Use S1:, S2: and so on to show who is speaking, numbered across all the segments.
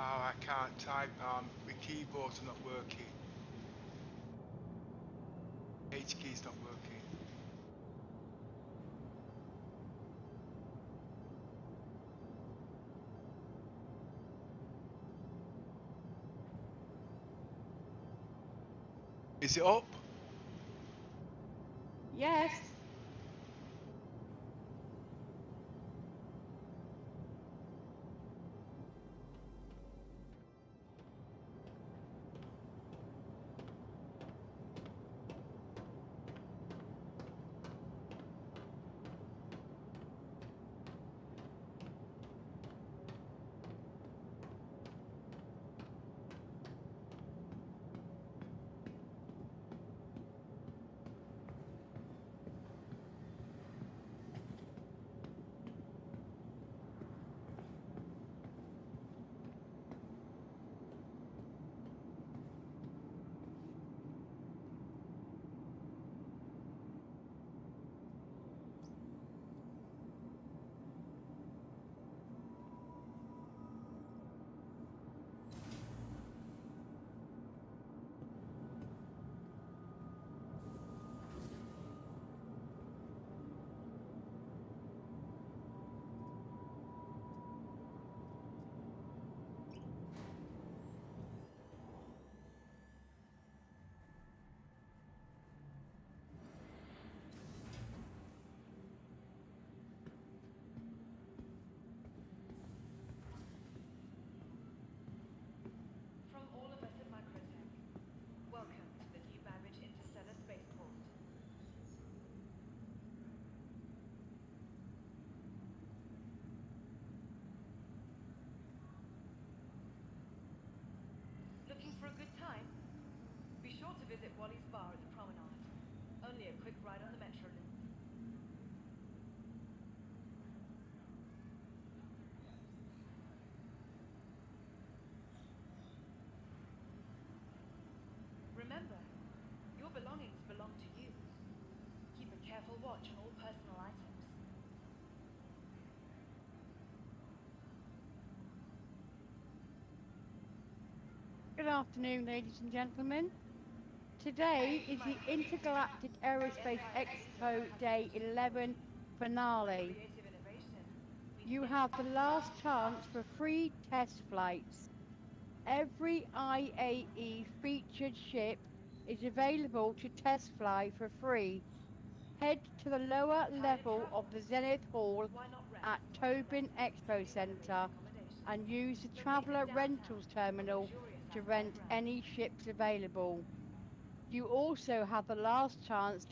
S1: Oh, I can't type. My keyboard's not working. H key's not working. Is it up?
S2: Yes.
S3: From all of us at Microtech, welcome to the New Babbage Interstellar Spaceport. Looking for a good time? Be sure to visit Wally's Bar at the Promenade. Only a quick ride on the Metro Loop. Remember, your belongings belong to you. Keep a careful watch on all personal items.
S2: Good afternoon, ladies and gentlemen. Today is the Intergalactic Aerospace Expo Day 11 finale.
S3: Creative innovation meets
S2: You have the last chance for free test flights. Every IAE featured ship is available to test fly for free. Head to the lower level of the Zenith Hall
S3: Why not rent
S2: at
S3: while you
S2: Tobin
S3: rest in this
S2: Expo
S3: new elevated
S2: Centre
S3: accommodation?
S2: and use the
S3: Located
S2: Traveller
S3: downtown
S2: Rentals
S3: in the
S2: Terminal
S3: luxurious
S2: to
S3: Aspire
S2: rent
S3: grounds.
S2: any ships available. You also have the last chance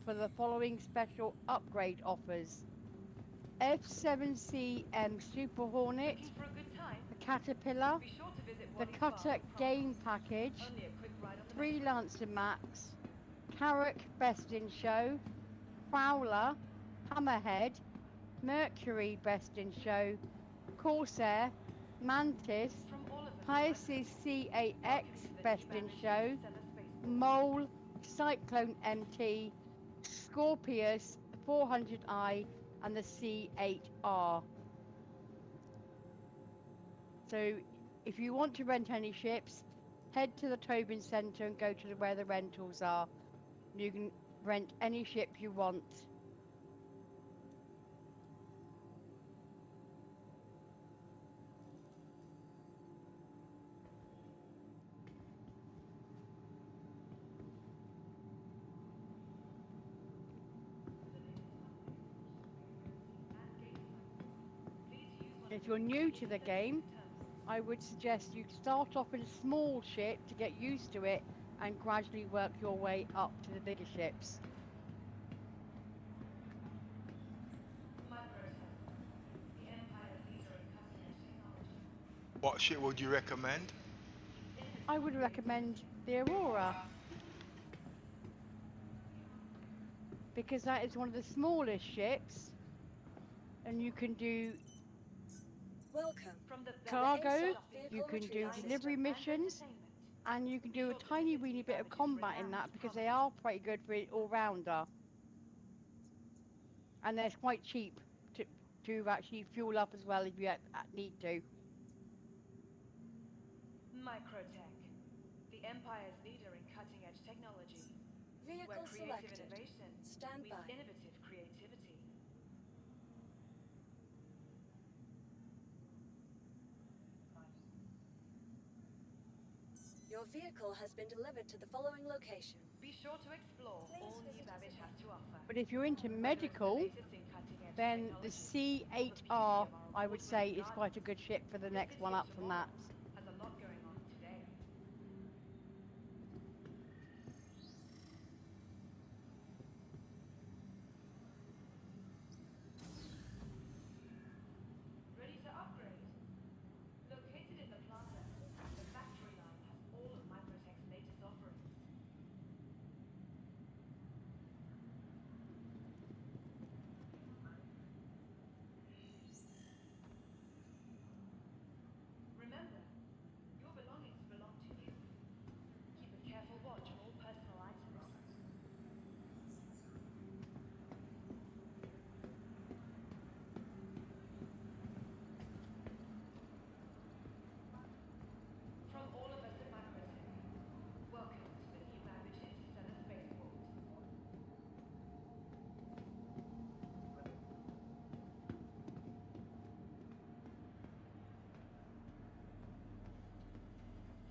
S2: for the following special upgrade offers: F7CM Super Hornet,
S3: Looking for a good time?
S2: the Caterpillar,
S3: Be sure to visit
S2: the
S3: Wally's Bar
S2: Cutter
S3: at the
S2: Game
S3: Promenade.
S2: Package,
S3: Only a quick ride on the Metro.
S2: Freelancer Max, Carrack Best in Show, Prowler, Hammerhead, Mercury Best in Show, Corsair, Mantis,
S3: From all of us at
S2: Pisces
S3: Microtech,
S2: CAX
S3: welcome to the New
S2: Best in
S3: Babbage
S2: Show,
S3: Interstellar Spaceport.
S2: Mole, Cyclone MT, Scorpius 400i, and the C8R. So if you want to rent any ships, head to the Tobin Centre and go to where the rentals are. You can rent any ship you want. If you're new to the game, I would suggest you start off in a small ship to get used to it and gradually work your way up to the bigger ships.
S3: Microtech, the Empire leader in cutting-edge technology.
S1: What ship would you recommend?
S2: I would recommend the Aurora because that is one of the smallest ships and you can do
S4: Welcome
S3: From the
S4: to the
S3: best
S2: cargo,
S4: ASOC
S3: shopping,
S2: you can
S4: Vehicle
S2: do
S4: Retrieval
S2: delivery
S4: System.
S3: and
S2: missions,
S3: entertainment.
S2: and you can
S3: Be
S2: do a
S3: sure to
S2: tiny
S3: visit
S2: weeny
S3: New
S2: bit of
S3: Babbage's
S2: combat in
S3: renowned
S2: that because they
S3: Promenade.
S2: are pretty good for it all rounder. And they're quite cheap to actually fuel up as well if you need to.
S3: Microtech, the Empire's leader in cutting-edge technology. Where
S4: Vehicle
S3: creative
S4: selected.
S3: innovation
S4: Stand
S3: meets
S4: by.
S3: innovative creativity.
S4: Your vehicle has been delivered to the following location.
S3: Be sure to explore
S4: Please
S3: all
S4: visit
S3: New
S4: us
S3: Babbage has
S4: again.
S3: to offer.
S2: But if you're into
S3: Whether it's the
S2: medical,
S3: latest in cutting-edge
S2: then the
S3: technology or the beauty
S2: C8R,
S3: of our
S2: I would say,
S3: award-winning
S2: is quite a
S3: gardens,
S2: good ship for the
S3: the
S2: next
S3: city
S2: one
S3: of
S2: up from that.
S3: tomorrow has a lot going on today. Ready to upgrade? Located in the plaza, the factory line has all of Microtech's latest offerings. Remember, your belongings belong to you. Keep a careful watch on all personal items. From all of us at Microtech, welcome to the New Babbage Interstellar Spaceport.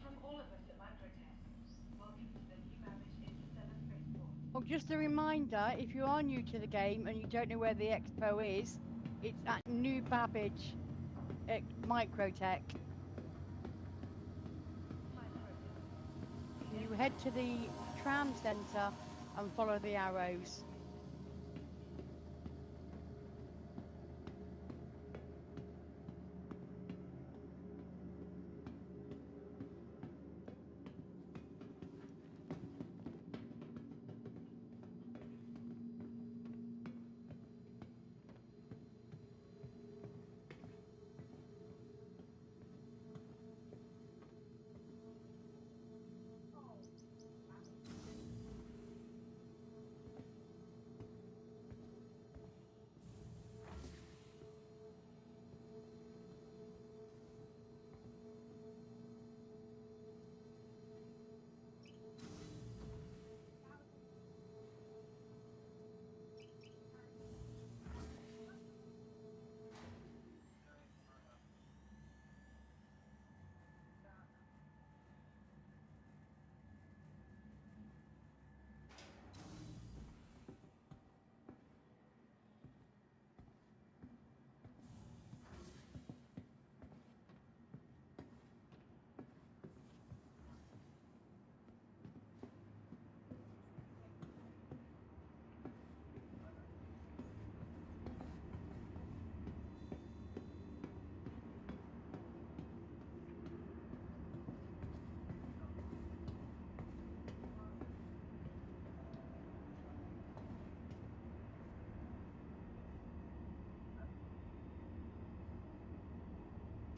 S3: From all of us at Microtech, welcome to the New Babbage Interstellar Spaceport.
S2: Well, just a reminder, if you are new to the game and you don't know where the expo is, it's at New Babbage at Microtech.
S3: Microtech.
S2: And you head to the tram centre and follow the arrows.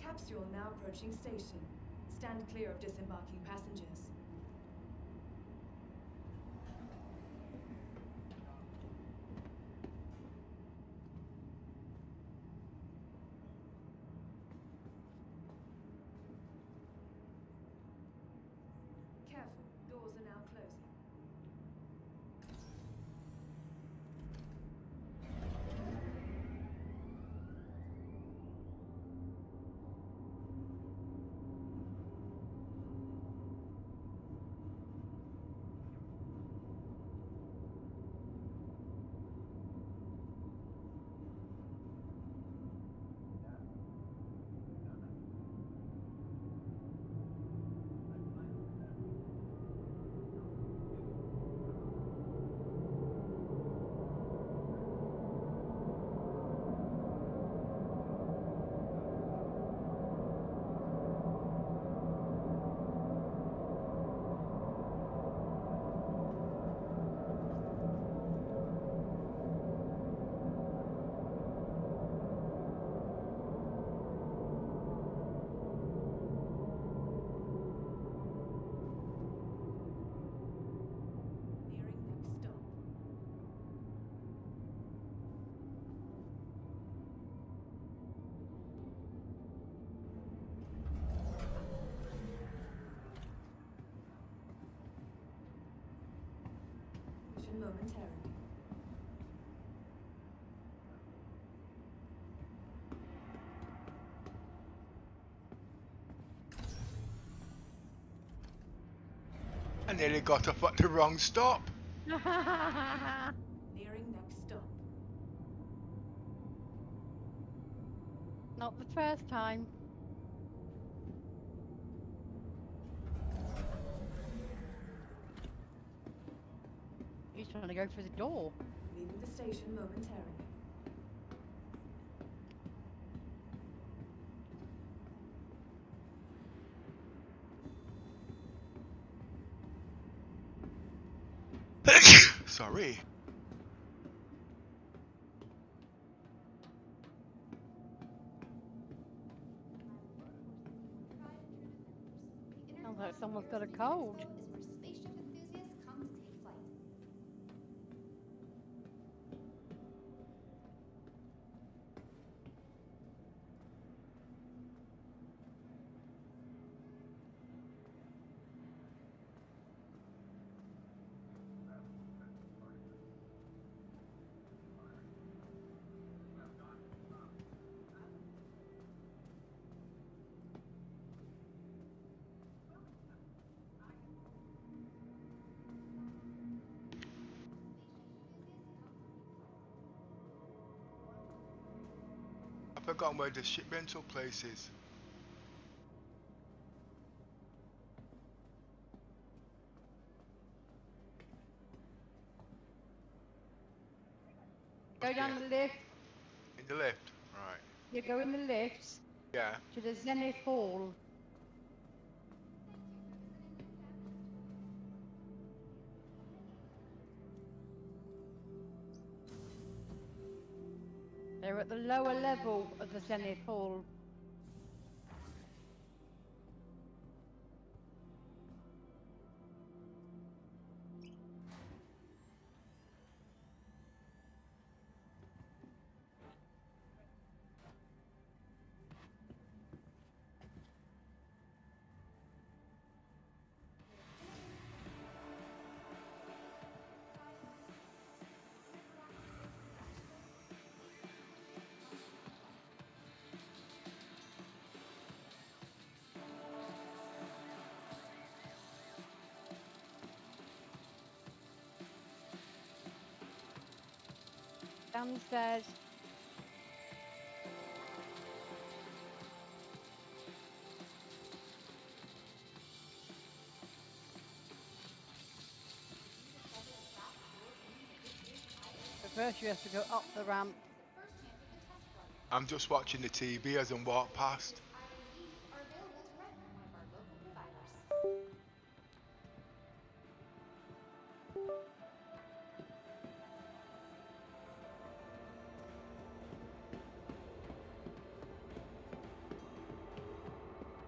S5: Capsule now approaching station. Stand clear of disembarking passengers. Careful, doors are now closing. momentarily.
S1: I nearly got off at the wrong stop.
S5: Nearing next stop.
S2: Not the first time. He's trying to go through the door.
S5: Leaving the station momentarily.
S1: Sorry.
S2: Sounds like someone's got a cold.
S6: Is where spaceship enthusiasts come to take flight.
S1: I've forgotten where the ship rental place is.
S2: Go down the lift.
S1: In the lift. Right.
S2: You go in the lifts
S1: Yeah.
S2: to the Zenith Hall. They're at the lower level of the Zenith Hall. Down the stairs. But first you have to go up the ramp.
S6: First chance at the test flight.
S1: I'm just watching the TV as I walk past.
S6: IAEs are available to rent from one of our local providers.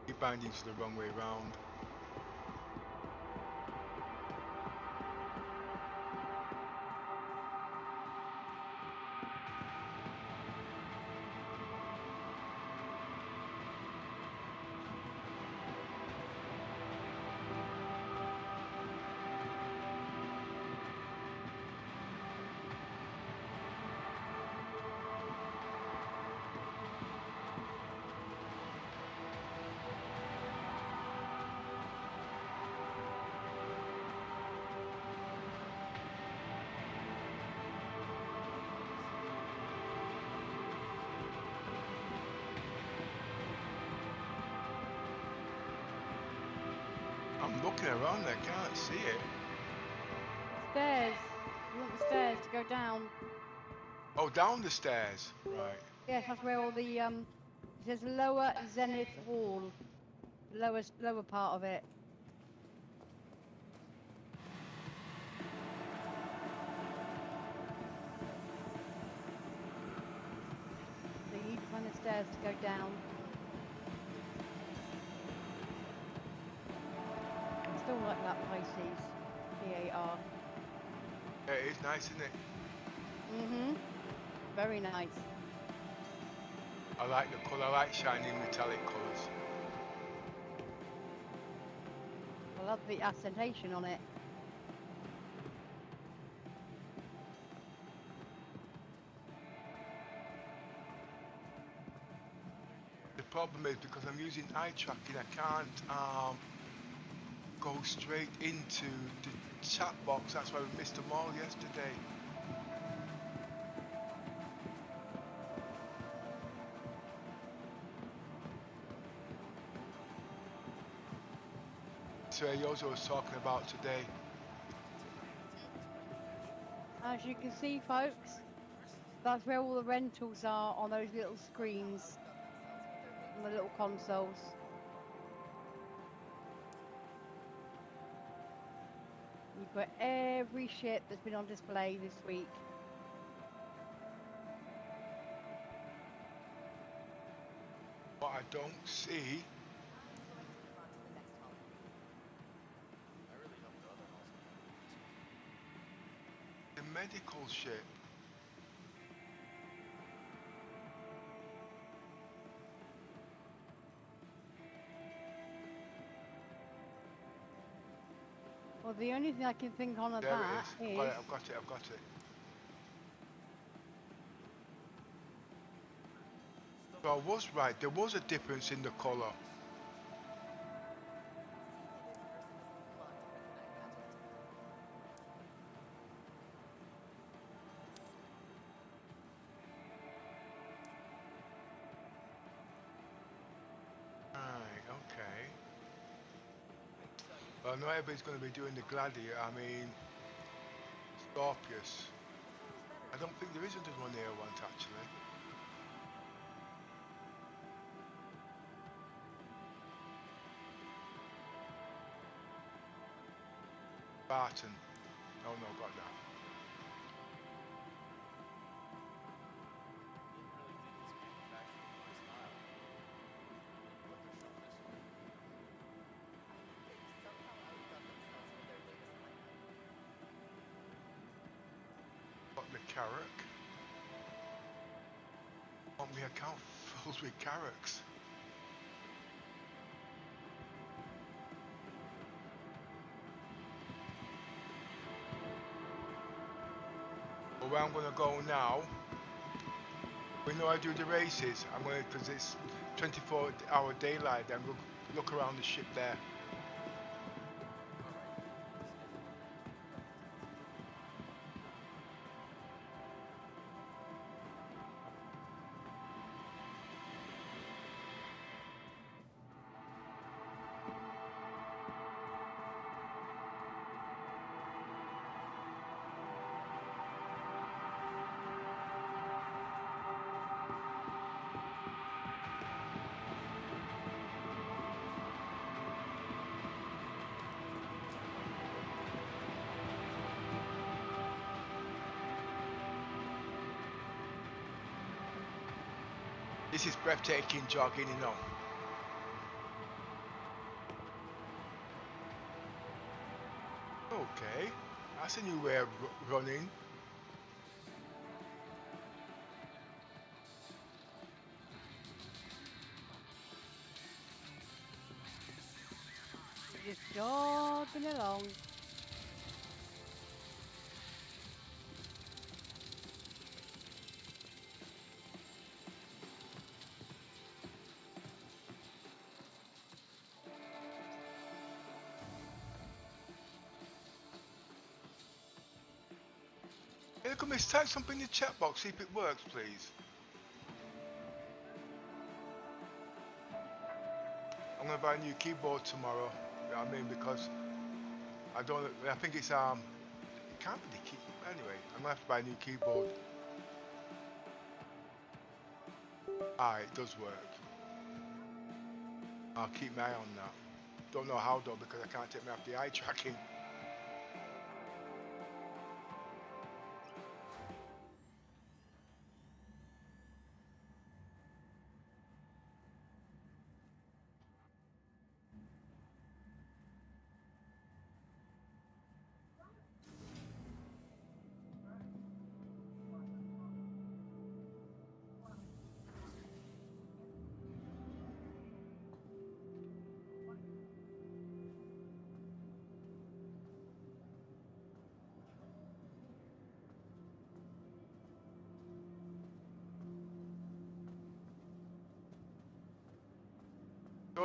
S1: Keep bindings the wrong way round. I'm looking around, I can't see it.
S2: Stairs. You want the stairs to go down.
S1: Oh, down the stairs. Right.
S2: Yes, that's where all the it says lower Zenith Hall. Lower part of it. So you need to find the stairs to go down. I still like that Pisces. PAR.
S1: Yeah, it is nice, isn't it?
S2: Mhm. Very nice.
S1: I like the colour. I like shiny metallic colours.
S2: I love the accentation on it.
S1: problem is because I'm using eye tracking, I can't go straight into the chat box. That's why we missed them all yesterday. So Yozo was talking about today.
S2: As you can see, folks, that's where all the rentals are on those little screens, on the little consoles. You've got every ship that's been on display this week.
S1: What I don't see. The medical ship.
S2: Well, the only thing I can think on of
S1: There
S2: that
S1: it is.
S2: is...
S1: I've got it. So I was right, there was a difference in the colour. Right, okay. Well, I know everybody's going to be doing the Gladiator, Scorpius. I don't think there is another one here once actually. Barton. Oh no, got that. Got the Carrack. On my account fills with Carracks. But where I'm going to go now, we know I do the races. I'm going to, because it's 24-hour daylight, I'm going to look around the ship there. This is breathtaking jogging, you know. Okay, that's a new way of running.
S2: Just jogging along.
S1: Hey, look at me, type something in the chat box, see if it works, please. I'm gonna buy a new keyboard tomorrow. You know what I mean? Because I think it's it can't be the key. Anyway, I'm gonna have to buy a new keyboard. Ah, it does work. I'll keep my eye on that. Don't know how though, because I can't take me off the eye tracking.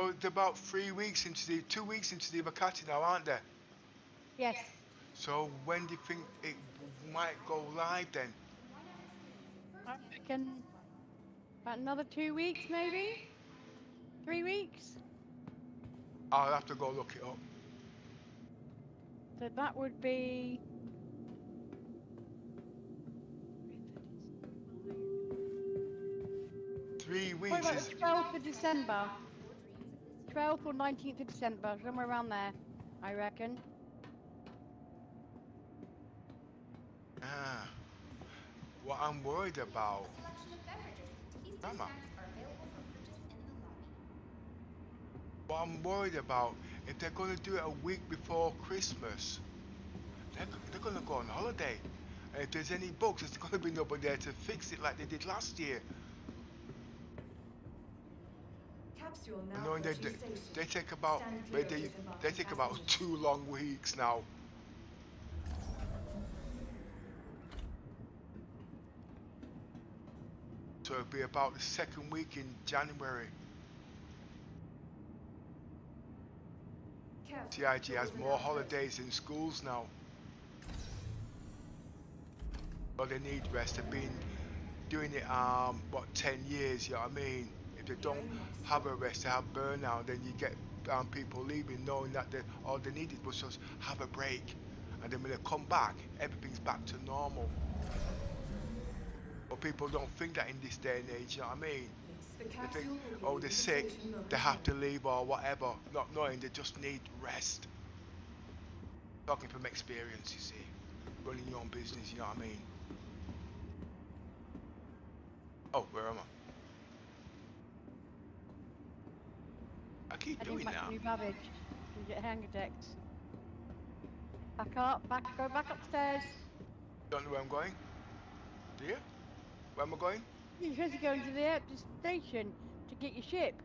S1: So it's about 3 weeks into the 2 weeks into the Makati now, aren't there?
S2: Yes.
S1: So when do you think it might go live then?
S2: I reckon about another 2 weeks, maybe 3 weeks.
S1: I'll have to go look it up.
S2: So that would be
S1: 3
S2: probably
S1: weeks
S2: about
S1: is
S2: the 12th of December, 12th or 19th of December, somewhere around there, I reckon.
S1: ah. What I'm worried about,
S6: A selection of beverages and tasty
S1: Mama.
S6: snacks are available for purchase in the lobby.
S1: what I'm worried about, if they're going to do it a week before Christmas, they're going to go on holiday. And if there's any bugs, there's going to be nobody there to fix it like they did last year.
S5: Capsule now
S1: Knowing
S5: approaching station.
S1: they take about
S5: Stand clear
S1: maybe
S5: of
S1: they
S5: disembarking
S1: take about
S5: passengers.
S1: 2 long weeks now. So it'll be about the second week in January.
S5: Careful,
S1: CIG has
S5: doors are
S1: more
S5: now closing.
S1: holidays in schools now. But they need rest. They've been doing it 10 years, you know what I mean? If they don't
S5: Nearing next
S1: have
S5: stop.
S1: a rest, they have burnout, then you get people leaving knowing that all they needed was just have a break. And then when they come back, everything's back to normal. But people don't think that in this day and age, you know what I mean?
S5: Yes, the
S1: They think,
S5: capsule will be
S1: oh,
S5: leaving
S1: they're
S5: the
S1: sick,
S5: station
S1: they have to
S5: momentarily.
S1: leave or whatever, not knowing they just need rest. Talking from experience, you see. Running your own business, you know what I mean? Oh, where am I keep
S2: Heading
S1: doing
S2: back to
S1: that.
S2: New Babbage to get hanger decks. Back up, go back upstairs.
S1: Don't know where I'm going? Do you? Where am I going?
S2: You're supposed to go into the station to get your ship.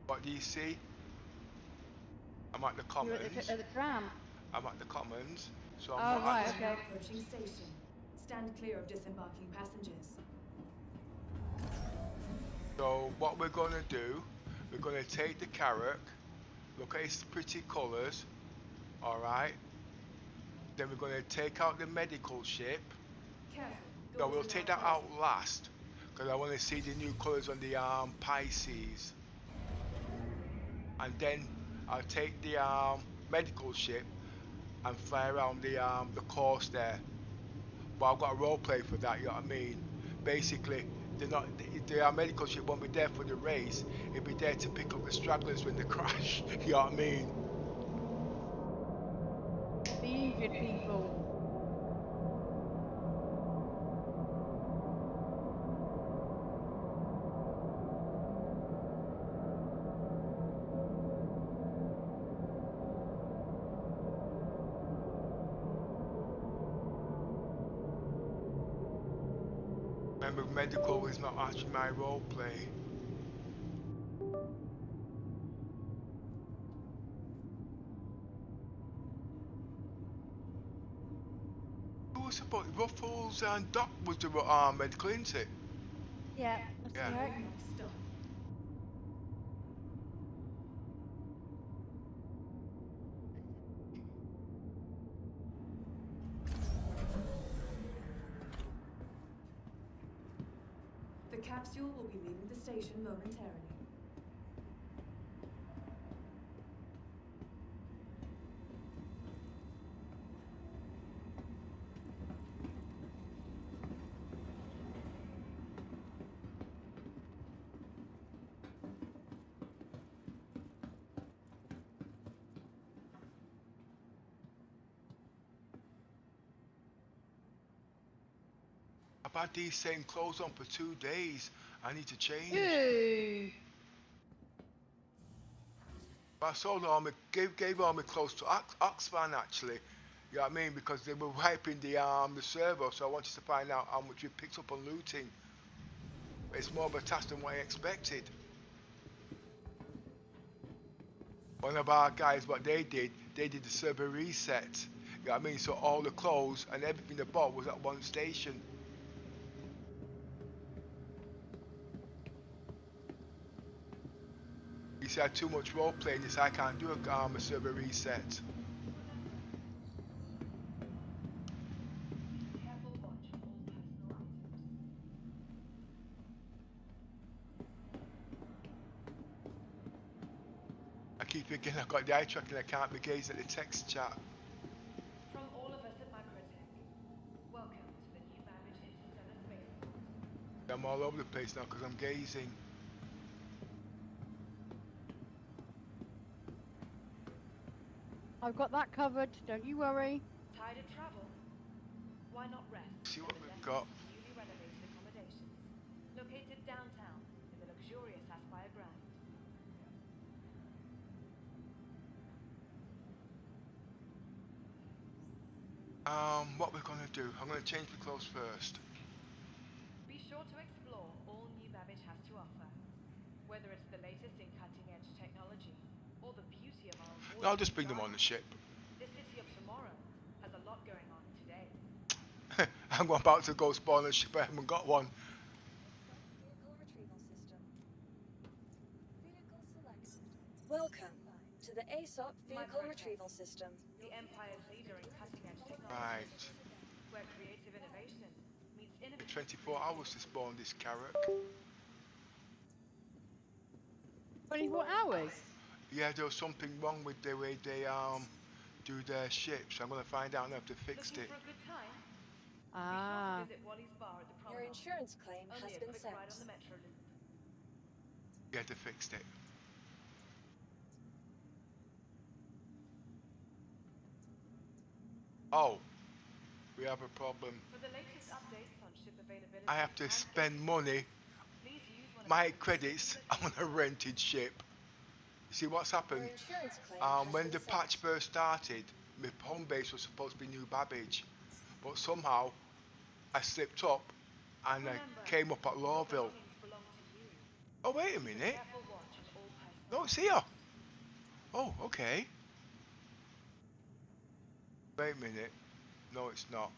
S1: What do you see? I'm at the
S2: You're
S1: Commons.
S2: at the tram.
S1: I'm at the Commons, so I'm
S2: Oh,
S1: not
S2: right,
S1: at.
S5: Capsule now
S2: okay.
S5: approaching station. Stand clear of disembarking passengers.
S1: So what we're gonna do, we're gonna take the carrot, look at its pretty colours, all right. Then we're gonna take out the medical ship.
S5: Careful,
S1: No,
S5: doors
S1: we'll
S5: are
S1: take
S5: now
S1: that out
S5: closing.
S1: last, because I want to see the new colours on the Pisces, and then I'll take the medical ship and fly around the course there. But I've got a role play for that, you know what I mean? Basically, they're not, the medical ship won't be there for the race, it'll be there to pick up the stragglers when they crash, you know what I mean?
S2: The injured people.
S1: Remember, medical is not actually my role play. Who was supposed, Ruffles and Doc was the medical, isn't it?
S2: Yeah, that's
S1: Yeah.
S2: correct.
S5: Nearing next stop. The capsule will be leaving the station momentarily.
S1: I've had these same clothes on for 2 days. I need to change.
S2: Ooh.
S1: I sold all my gave all my clothes to Oxfam actually. You know what I mean? Because they were wiping the server, so I wanted to find out how much we picked up on looting. It's more of a task than what I expected. One of our guys, what they did the server reset. You know what I mean? So all the clothes and everything they bought was at one station. You see, I had too much role playing this. I can't do a server reset.
S3: Careful watch on all personal items.
S1: I keep thinking I've got the eye tracking. I can't be gazing at the text chat.
S3: From all of us at Microtech, welcome to the new Babbage Interstellar Spaceport.
S1: I'm all over the place now because I'm gazing.
S2: I've got that covered, don't you worry.
S3: Tired of travel? Why not rest
S1: See
S3: at
S1: what
S3: the
S1: we've got.
S3: Nestle's newly renovated accommodations, located downtown in the luxurious Aspire Grand.
S1: What we're gonna do? I'm gonna change my clothes first.
S3: Be sure to explore all new Babbage has to offer, whether it's the latest in cutting-edge technology or the beauty of our
S1: No, I'll
S3: award-winning
S1: just bring them on the
S3: gardens.
S1: ship.
S3: The city of tomorrow has a lot going on today.
S1: I'm about to go spawn a ship. I haven't got one.
S4: Vehicle retrieval system. Vehicle selected. Welcome to the ASOP vehicle
S3: Microtech,
S4: retrieval system.
S3: the Empire's leader in cutting-edge technology,
S1: Right.
S3: where creative innovation meets innovative
S1: 24 hours to spawn this carrot.
S2: 24 hours.
S1: Yeah, there was something wrong with the way they do their ships. I'm gonna find out now if they fixed
S3: Looking
S1: it.
S3: for a good time? Be sure to
S2: Ah.
S3: visit Wally's bar at the
S4: Your
S3: promenade.
S4: insurance claim
S3: Only
S4: has
S3: a
S4: been
S3: quick
S4: sent.
S3: ride on the Metro Loop.
S1: Yeah, they fixed it. Oh, we have a problem.
S3: For the latest updates on ship availability
S1: I have to
S3: and
S1: spend
S3: gate
S1: money,
S3: please use one of
S1: my
S3: the
S1: credits, on a rented ship. You see what's
S4: Your
S1: happened?
S4: insurance claim has
S1: When
S4: been
S1: the
S4: sent.
S1: patch first started, my home base was supposed to be New Babbage, but somehow I slipped up and I
S3: Remember,
S1: came up at
S3: your
S1: Lawville.
S3: belongings belong to you.
S1: Oh, wait a
S3: Keep a
S1: minute.
S3: careful watch on all personal
S1: No, it's
S3: items.
S1: here. Oh, okay. Wait a minute. No, it's not.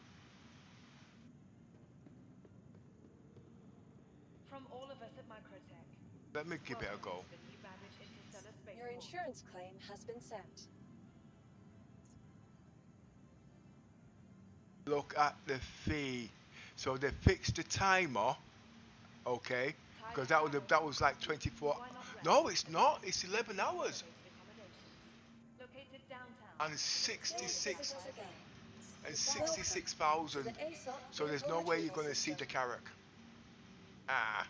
S3: From all of us at Microtech,
S1: Let me give it a
S3: welcome
S1: go.
S3: to the new Babbage Interstellar
S4: Your
S3: Spaceport.
S4: insurance claim has been sent.
S1: Look at the fee. So they fixed the timer, okay?
S3: Tired
S1: Because
S3: of travel?
S1: that was like 24.
S3: Why not rest
S1: No, it's
S3: at the
S1: not.
S3: Nestle's
S1: It's 11
S3: newly
S1: hours
S3: renovated accommodations, located downtown
S1: and
S3: in the
S4: Please
S3: luxurious
S4: visit
S1: 66
S4: us
S3: Aspire
S4: again.
S3: Grand.
S1: and
S4: Welcome to
S1: 66,000.
S4: the ASOP
S1: So there's
S4: vehicle
S1: no way you're
S4: retrieval
S1: going to see
S4: system.
S1: the carrack. Ah.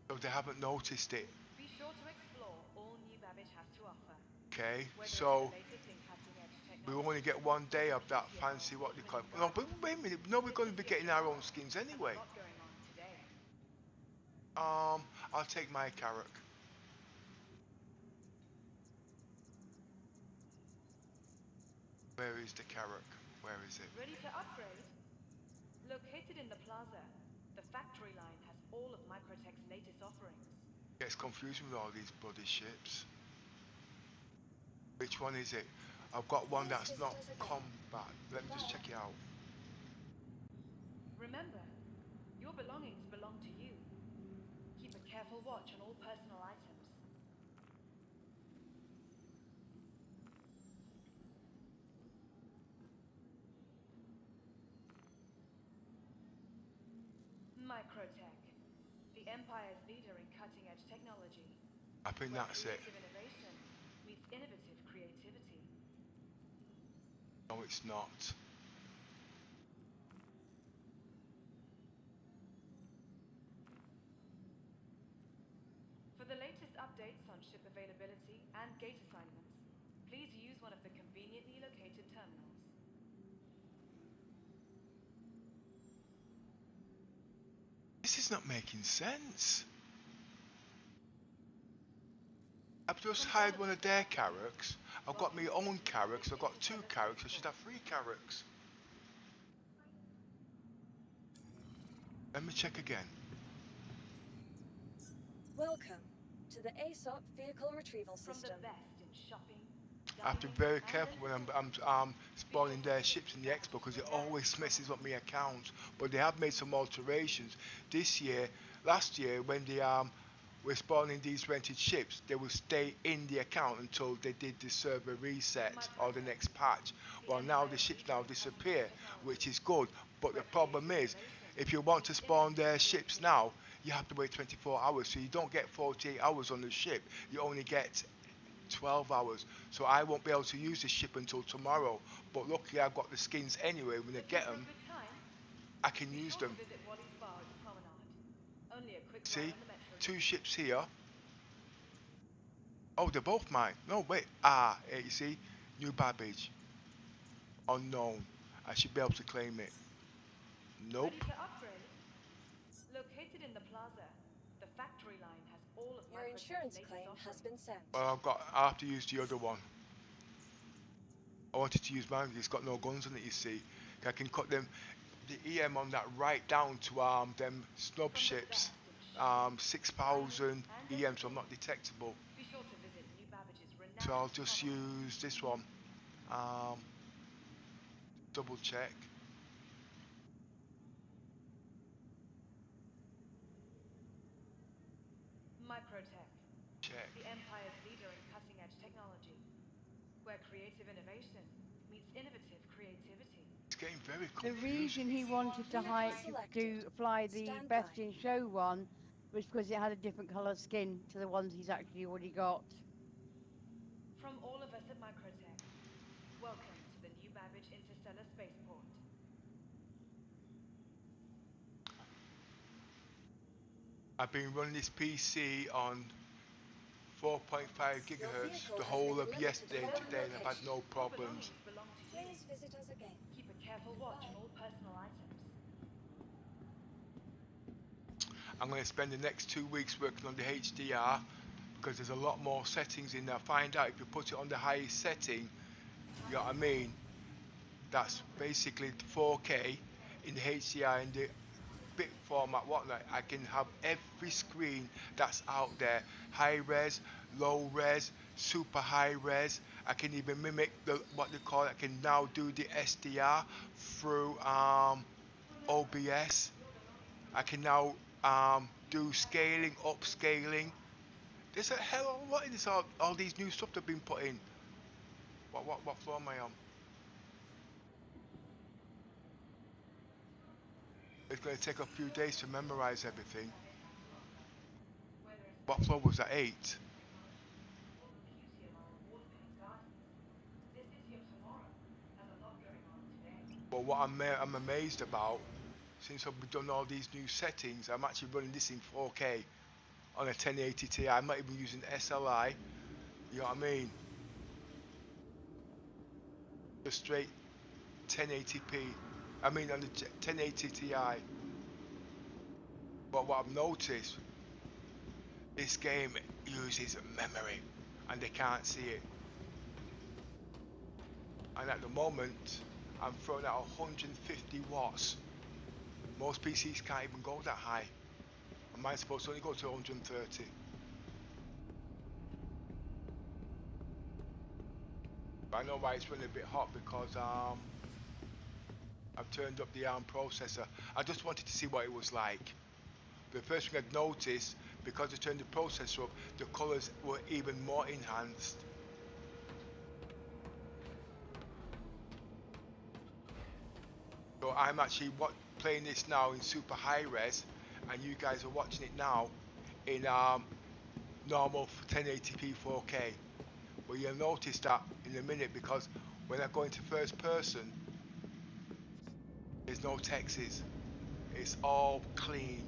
S1: So they haven't noticed it.
S3: Be sure to explore all new Babbage has to offer,
S1: Okay.
S3: whether
S1: So
S3: it's the latest in cutting-edge
S1: we
S3: technology.
S1: only get one day of that
S3: beauty of our
S1: fancy what they call it.
S3: award-winning
S1: No, but
S3: gardens.
S1: wait a minute. No, we're
S3: The
S1: going to be
S3: city of
S1: getting our own
S3: tomorrow
S1: skins
S3: has a
S1: anyway.
S3: lot going on today.
S1: I'll take my carrack. Where is the carrack? Where is it?
S3: Ready to upgrade? Located in the plaza, the factory line has all of Microtech's latest offerings.
S1: Gets confusing with all these bloody ships. Which one is it? I've got one
S4: Please
S1: that's
S4: visit
S1: not
S4: us again.
S1: combat. Let me just check it out.
S3: Remember, your belongings belong to you. Keep a careful watch on all personal items. Microtech, the Empire's leader in cutting-edge technology,
S1: I think
S3: where
S1: that's it.
S3: creative innovation meets innovative creativity.
S1: No, it's not.
S3: For the latest updates on ship availability and gate assignments, please use one of the conveniently located terminals.
S1: This is not making sense. I've just hired one of their carracks. I've got my own carracks. I've got two carracks. I should have three carracks. Let me check again.
S4: Welcome to the ASOP vehicle retrieval
S3: From the
S4: system.
S3: best in shopping,
S1: I have to be
S3: dining,
S1: very
S3: and
S1: careful when
S3: entertainment.
S1: I'm spawning their ships in the expo because it always messes up my account. But they have made some alterations this year. Last year when the we're spawning these rented ships, they will stay in the account until they did the server reset or the next patch. Well, now the ships now disappear, which is good. But the problem is, if you want to spawn their ships now, you have to wait 24 hours. So you don't get 48 hours on the ship. You only get 12 hours. So I won't be able to use the ship until tomorrow. But luckily I've got the skins anyway. When I get them, I can use them. See, two ships here. Oh, they're both mine. No, wait. Ah, you see, new Babbage. Unknown. I should be able to claim it. Nope.
S3: Ready to upgrade? Located in the plaza, the factory line has all of
S4: Your
S3: Microtech's
S4: insurance
S3: latest
S4: claim has
S3: offerings.
S4: been sent.
S1: Well, I have to use the other one. I wanted to use mine because it's got no guns on it, you see. I can cut them, the EM on that right down to them snub
S3: From the
S1: ships.
S3: best in shipping,
S1: 6,000
S3: and
S1: EM, so I'm not
S3: entertainment.
S1: detectable.
S3: Be sure to visit New Babbage's
S1: So I'll
S3: renowned
S1: just
S3: promenade.
S1: use this one. Um, double check.
S3: Microtech,
S1: Check.
S3: the Empire's leader in cutting-edge technology, where creative innovation meets innovative creativity.
S1: It's getting very
S2: The
S1: confusing.
S2: reason he wanted to
S4: Vehicle
S2: hide
S4: selected.
S2: to fly the
S4: Stand
S2: Best
S4: by.
S2: in Show one was because it had a different colour skin to the ones he's actually already got.
S3: From all of us at Microtech, welcome to the New Babbage Interstellar Spaceport.
S1: I've been running this PC on 4.5
S4: Your
S1: gigahertz
S4: vehicle
S1: the
S4: has
S1: whole
S4: been
S1: of
S4: delivered to the
S1: yesterday and
S4: following
S1: today, and I've had
S4: location.
S1: no
S3: Your
S1: problems.
S3: belongings belong to you.
S4: Please visit us again.
S3: Keep a careful watch on all personal items.
S1: I'm going to spend the next 2 weeks working on the HDR because there's a lot more settings in there. Find out if you put it on the highest setting, you know what I mean? That's basically 4K in the HDR in the bit format, whatnot. I can have every screen that's out there, high res, low res, super high res. I can even mimic the what they call it. I can now do the SDR through OBS. I can now do scaling, upscaling. There's a hell of a lot in this. All these new stuff they've been put in. What floor am I on? It's going to take a few days to memorize everything. What floor was that? 8. But what I'm amazed about, since I've done all these new settings, I'm actually running this in 4K on a 1080 Ti. I'm not even using SLI. You know what I mean? Just straight 1080p. I mean on the 1080 Ti. But what I've noticed, this game uses memory, and they can't see it. And at the moment, I'm throwing out 150 watts. Most PCs can't even go that high. And mine's supposed to only go to 130. But I know why it's running a bit hot because I've turned up the ARM processor. I just wanted to see what it was like. The first thing I'd noticed, because I turned the processor up, the colours were even more enhanced. So I'm actually playing this now in super high res, and you guys are watching it now in normal 1080p 4K. But you'll notice that in a minute because when I go into first person, there's no texts. It's all clean.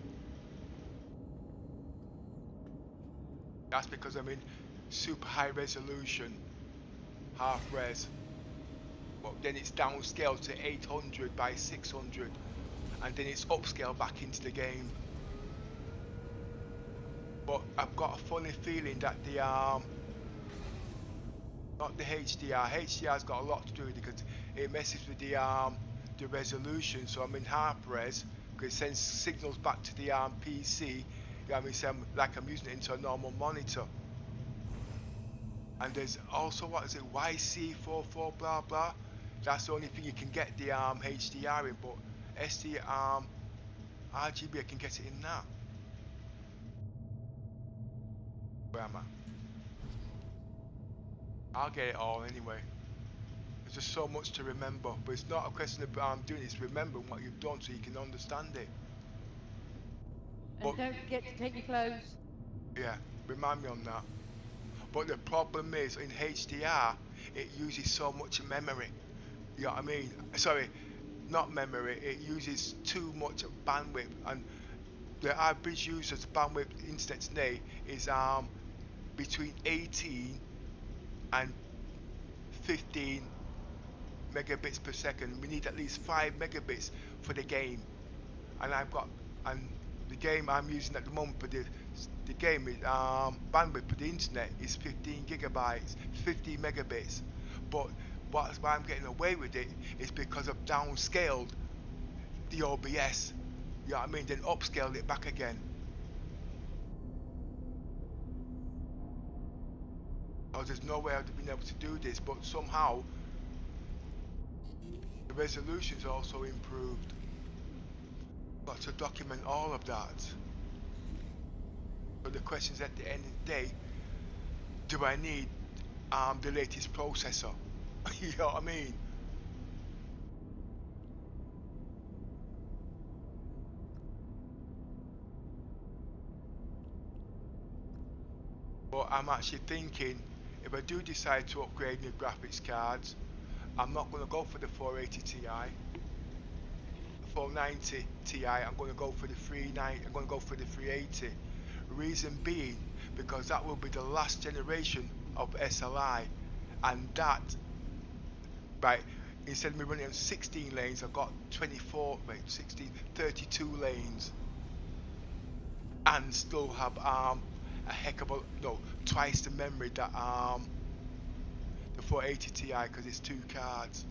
S1: That's because I'm in super high resolution, half res. But then it's downscaled to 800 by 600, and then it's upscaled back into the game. But I've got a funny feeling that the not the HDR. HDR's got a lot to do with it because it messes with the resolution. So I'm in half res because it sends signals back to the PC. You know what I mean? So I'm using it into a normal monitor. And there's also what is it? YC44 blah blah. That's the only thing you can get the HDR in, but SD RGB I can get it in that. Where am I? I'll get it all anyway. There's just so much to remember, but it's not a question of doing it, it's remembering what you've done so you can understand it.
S2: And
S1: But
S2: don't forget to take your clothes.
S1: yeah, remind me on that. But the problem is in HDR, it uses so much memory. You know what I mean? Sorry, not memory. It uses too much bandwidth, and the average user's bandwidth internet today is between 18 and 15 megabits per second. We need at least 5 megabits for the game, and the game I'm using at the moment for the game is bandwidth for the internet is 15 gigabytes, 50 megabits. But why I'm getting away with it is because I've downscaled the OBS. You know what I mean? Then upscaled it back again. Oh, there's no way I'd have been able to do this, but somehow the resolution's also improved. Got to document all of that. But the question's at the end of the day, do I need the latest processor? You know what I mean? But I'm actually thinking, if I do decide to upgrade my graphics cards, I'm not going to go for the 480 Ti, 490 Ti. I'm going to go for the 390. I'm going to go for the 380. Reason being, because that will be the last generation of SLI, and that, right, instead of me running on 16 lanes, I've got 32 lanes, and still have a heck of a no twice the memory that the 480 Ti, because it's two cards.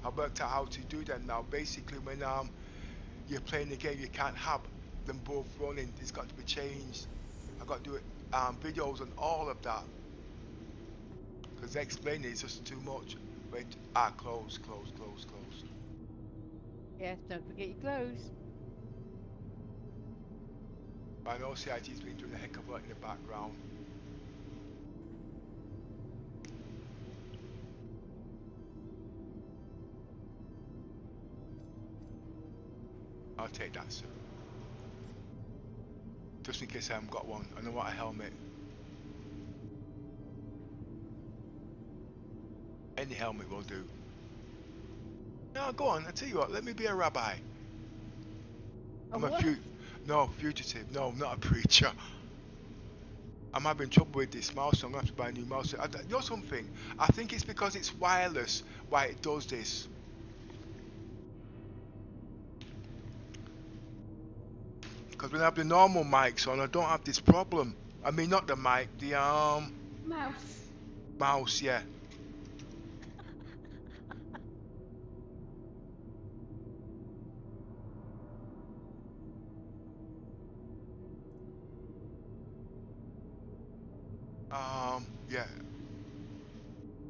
S1: I worked out how to do that now. Basically, when you're playing the game, you can't have them both running. It's got to be changed. I got to do it videos on all of that, because explaining it's just too much. Wait, close.
S2: Yes, don't forget your clothes.
S1: I know CIT's been doing a heck of a lot in the background. I'll take that, sir. Just in case I haven't got one. I know what a helmet. Any helmet will do. No, go on. I tell you what. Let me be a rabbi. I'm a
S2: what?
S1: fugitive. No, I'm not a preacher. I'm having trouble with this mouse, so I'm gonna have to buy a new mouse. You know something? I think it's because it's wireless why it does this. Because when I have the normal mics on, I don't have this problem. I mean, not the mic, the
S2: Mouse.
S1: mouse. Yeah. Yeah.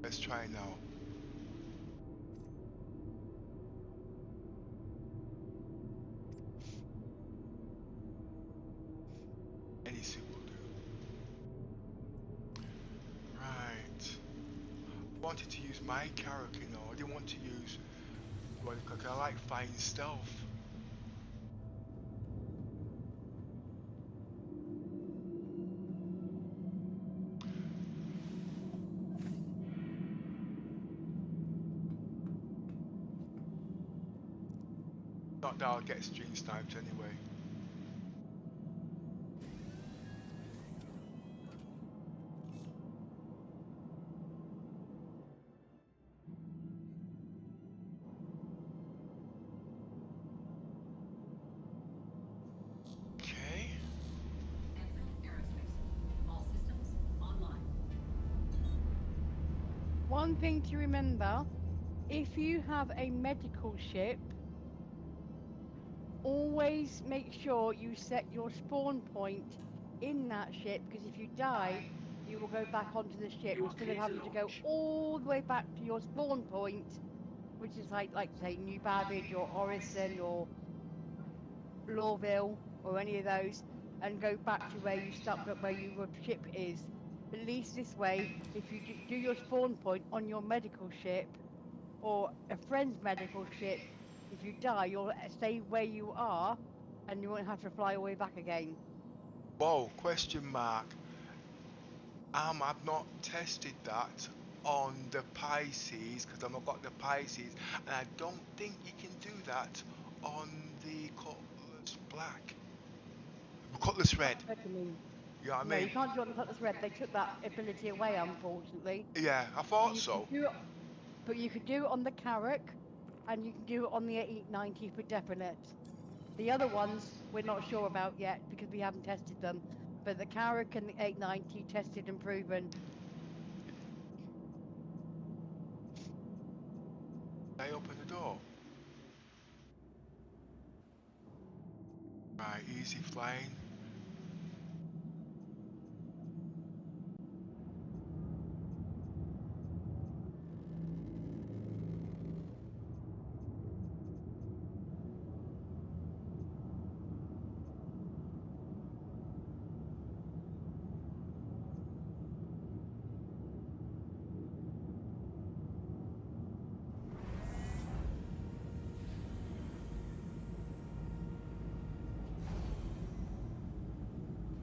S1: Let's try it now. Any suit will do. Right. I wanted to use my character, you know. I didn't want to use well, because I like fine stealth. Not that I'll get string sniped anyway. Okay.
S7: All systems online.
S2: One thing to remember, if you have a medical ship, always make sure you set your spawn point in that ship, because if you die, you will go back onto the ship instead of having to go all the way back to your spawn point, which is like say New Babbage or Orison or Lawville or any of those, and go back to where you stopped at, where your ship is. At least this way, if you do your spawn point on your medical ship or a friend's medical ship, if you die, you'll stay where you are, and you won't have to fly all the way back again.
S1: Whoa, question mark. I've not tested that on the Pisces because I've not got the Pisces, and I don't think you can do that on the Cutlass Black, Cutlass Red.
S2: Not recommend.
S1: You know what I
S2: No,
S1: mean?
S2: you can't do it on the Cutlass Red. They took that ability away, unfortunately.
S1: Yeah, I
S2: But
S1: thought
S2: you can
S1: so.
S2: do it. But you can do it on the Carrack, and you can do it on the 890 for definite. The other ones we're not sure about yet because we haven't tested them. But the Carrack and the 890 tested and proven.
S1: I open the door. Right, easy flying.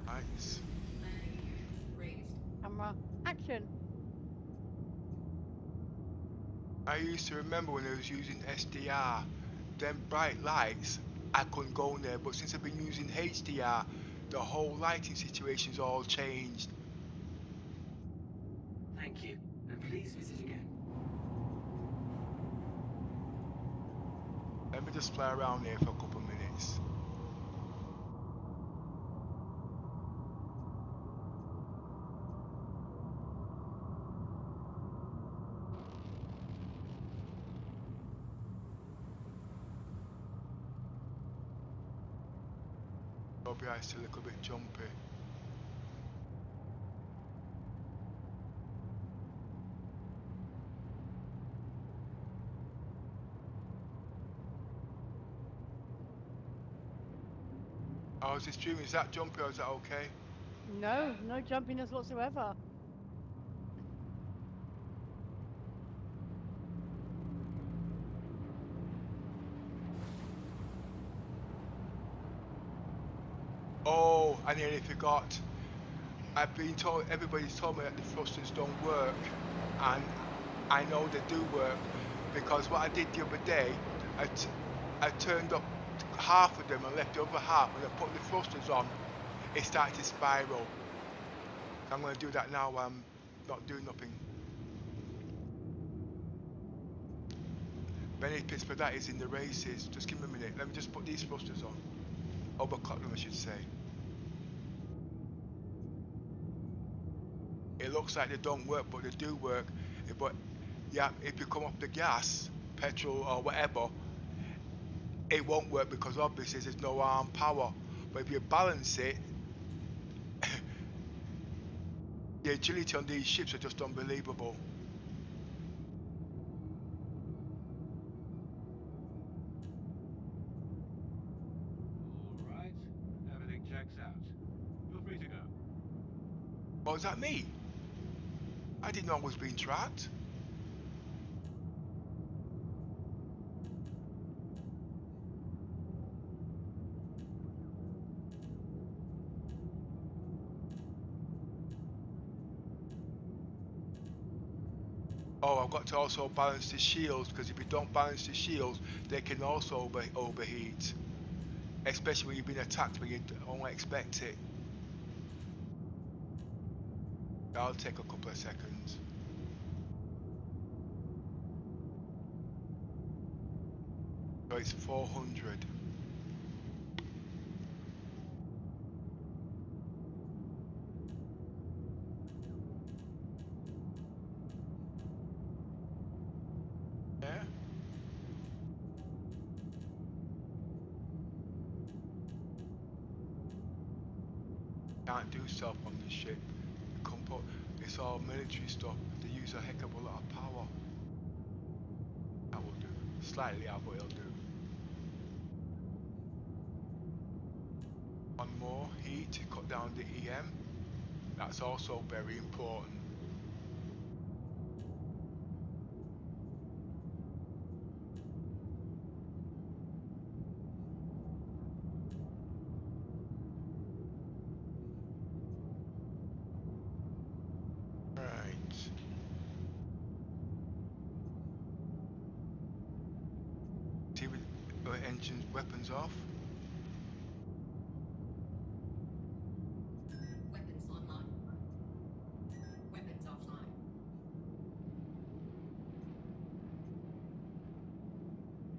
S1: Nice.
S7: Landing gear raised.
S2: Camera action.
S1: I used to remember when I was using SDR, them bright lights, I couldn't go in there, but since I've been using HDR, the whole lighting situation's all changed.
S8: Thank you, and please visit again.
S1: Let me just fly around here for a couple of minutes. Probably I still a little bit jumpy. Oh, is this stream? Is that jumpy or is that okay?
S2: No, no jumpiness whatsoever.
S1: Oh, I nearly forgot. I've been told, everybody's told me that the thrusters don't work, and I know they do work because what I did the other day, I turned up half of them and left the other half. When I put the thrusters on, it started to spiral. So I'm going to do that now while I'm not doing nothing. Benefits for that is in the races. Just give me a minute. Let me just put these thrusters on. Overcut them, I should say. It looks like they don't work, but they do work. But yeah, if you come off the gas, petrol or whatever, it won't work because obviously there's no arm power. But if you balance it, the agility on these ships are just unbelievable.
S9: All right, everything checks out. Feel free to go.
S1: Oh, is that me? I didn't know I was being tracked. Oh, I've got to also balance the shields because if you don't balance the shields, they can also overheat. Especially when you've been attacked when you don't expect it. That'll take a couple of seconds. So it's 400. Yeah? Can't do stealth on this ship. It's all military stuff. They use a heck of a lot of power. That will do. Slightly out, but it'll do. One more heat to cut down the EM. That's also very important. Right. See with engines, weapons off.
S7: Weapons online. Weapons offline.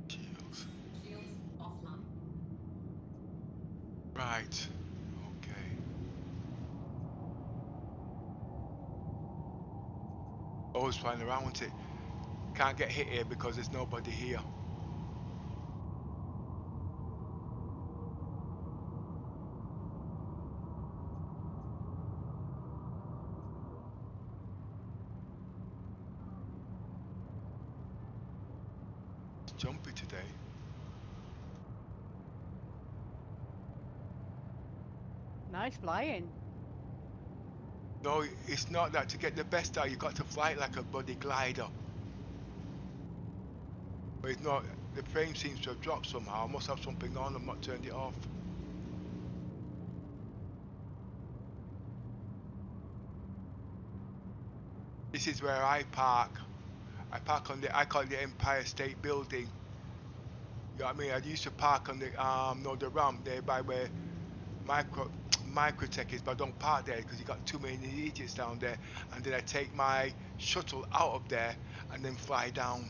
S1: Shields.
S7: Shields offline.
S1: Right. Okay. Always flying around with it. Can't get hit here because there's nobody here. It's jumpy today.
S2: Nice flying.
S1: No, it's not that. To get the best out, you got to fly it like a bloody glider. But it's not. The frame seems to have dropped somehow. I must have something on. I've not turned it off. This is where I park. I park on the. I call it the Empire State Building. You know what I mean? I used to park on the no, the ramp there by where Microtech is, but I don't park there because you got too many idiots down there. And then I take my shuttle out of there and then fly down.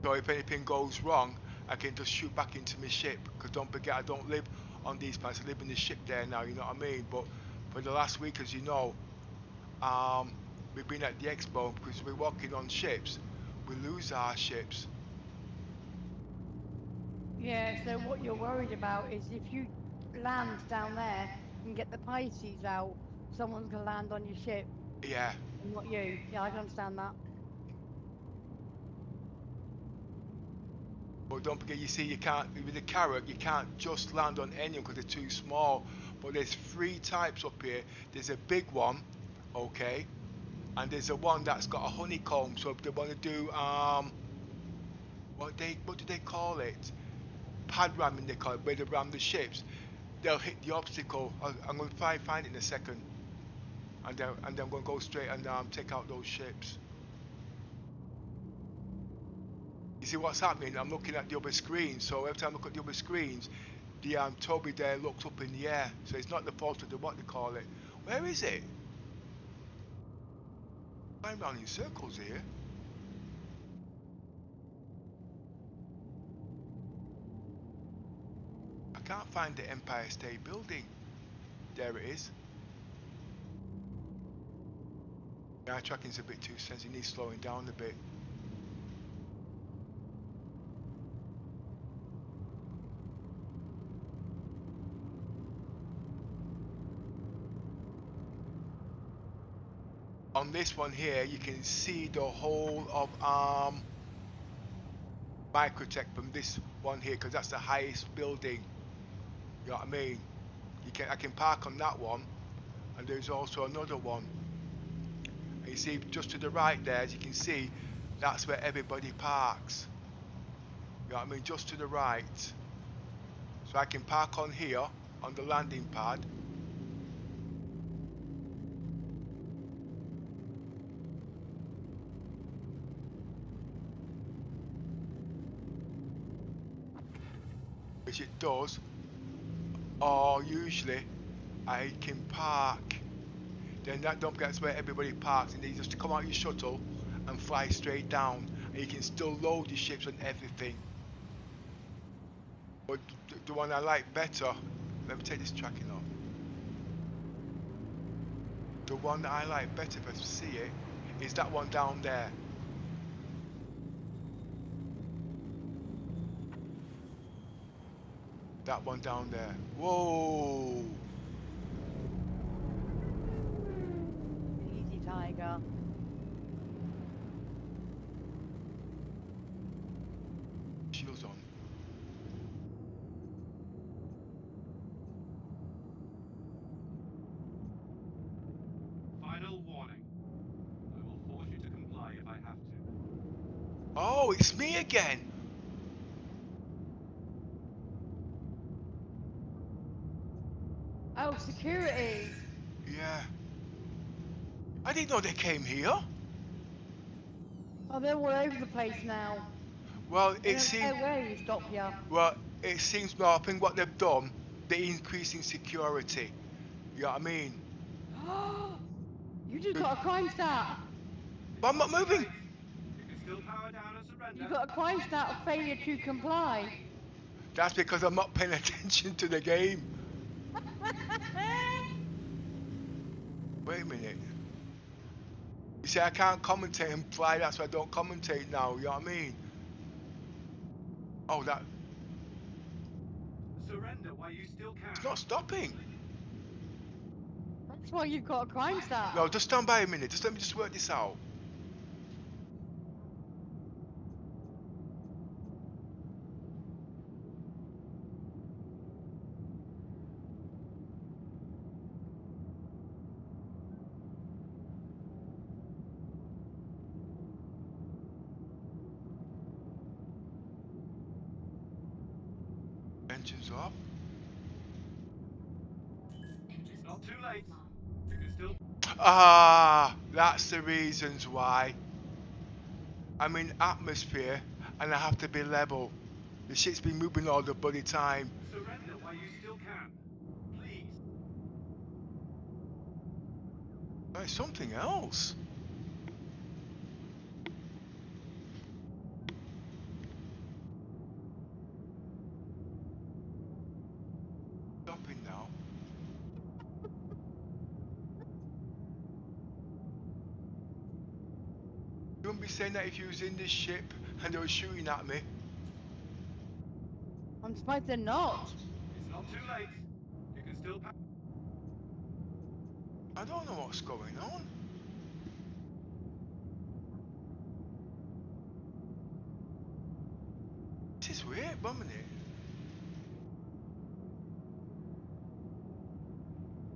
S1: So if anything goes wrong, I can just shoot back into my ship. Because don't forget, I don't live on these planets. I live in the ship there now. You know what I mean? But for the last week, as you know, we've been at the expo because we're working on ships. We lose our ships.
S2: Yeah, so what you're worried about is if you land down there and get the Pisces out, someone's going to land on your ship
S1: Yeah.
S2: and not you. Yeah, I can understand that.
S1: But don't forget, you see, you can't, with the carrot, you can't just land on any because they're too small. But there's three types up here. There's a big one, okay, and there's a one that's got a honeycomb. So if they want to do, what do they call it? Pad ramming, they call it, where they ram the ships. They'll hit the obstacle. I'm going to find it in a second, and then I'm going to go straight and take out those ships. You see what's happening? I'm looking at the other screen, so every time I look at the other screens, the tobii there looks up in the air. So it's not the fault of the what they call it. Where is it? I'm round in circles here. I can't find the Empire State Building. There it is. Yeah, tracking's a bit too sensitive. It needs slowing down a bit. On this one here, you can see the whole of Microtech from this one here, because that's the highest building. You know what I mean? I can park on that one, and there's also another one. And you see just to the right there, as you can see, that's where everybody parks. You know what I mean? Just to the right. So I can park on here on the landing pad. Which it does, or usually I can park. Then that don't forget that's where everybody parks, and then you just come out your shuttle and fly straight down, and you can still load your ships and everything. But the one I like better, let me take this tracking off. The one that I like better, if I see it, is that one down there. That one down there. Whoa!
S2: Easy, Tiger.
S1: Shields on. Oh, it's me again.
S2: Oh, security.
S1: Yeah. I didn't know they came here.
S2: Oh, they're all over the place now.
S1: Well,
S2: They
S1: it
S2: don't
S1: seems.
S2: care where you stop ya.
S1: Well, it seems. Well, I think what they've done, they're increasing security. You know what I mean?
S2: You just got a crime stat.
S1: But I'm not
S9: Too
S1: moving.
S9: late. You can still power down and surrender.
S2: You got a crime stat of failure to comply.
S1: That's because I'm not paying attention to the game. Wait a minute. You see, I can't commentate and fly. That's why I don't commentate now. You know what I mean? Oh, that.
S9: Surrender while you still
S1: It's
S9: can.
S1: not stopping.
S2: That's why you've got a crime stat.
S1: No, just stand by a minute. Just let me just work this out. Engines off.
S7: Engines
S9: Not too late.
S7: offline.
S9: You can still.
S1: Ah, that's the reasons why. I'm in atmosphere and I have to be level. The shit's been moving all the bloody time.
S9: Surrender while you still can. Please.
S1: Oh, it's something else. Stopping now. You wouldn't be saying that if you was in this ship and they were shooting at me.
S2: I'm surprised they're not.
S9: It's not too late. You can still power.
S1: I don't know what's going on. It is weird, one minute.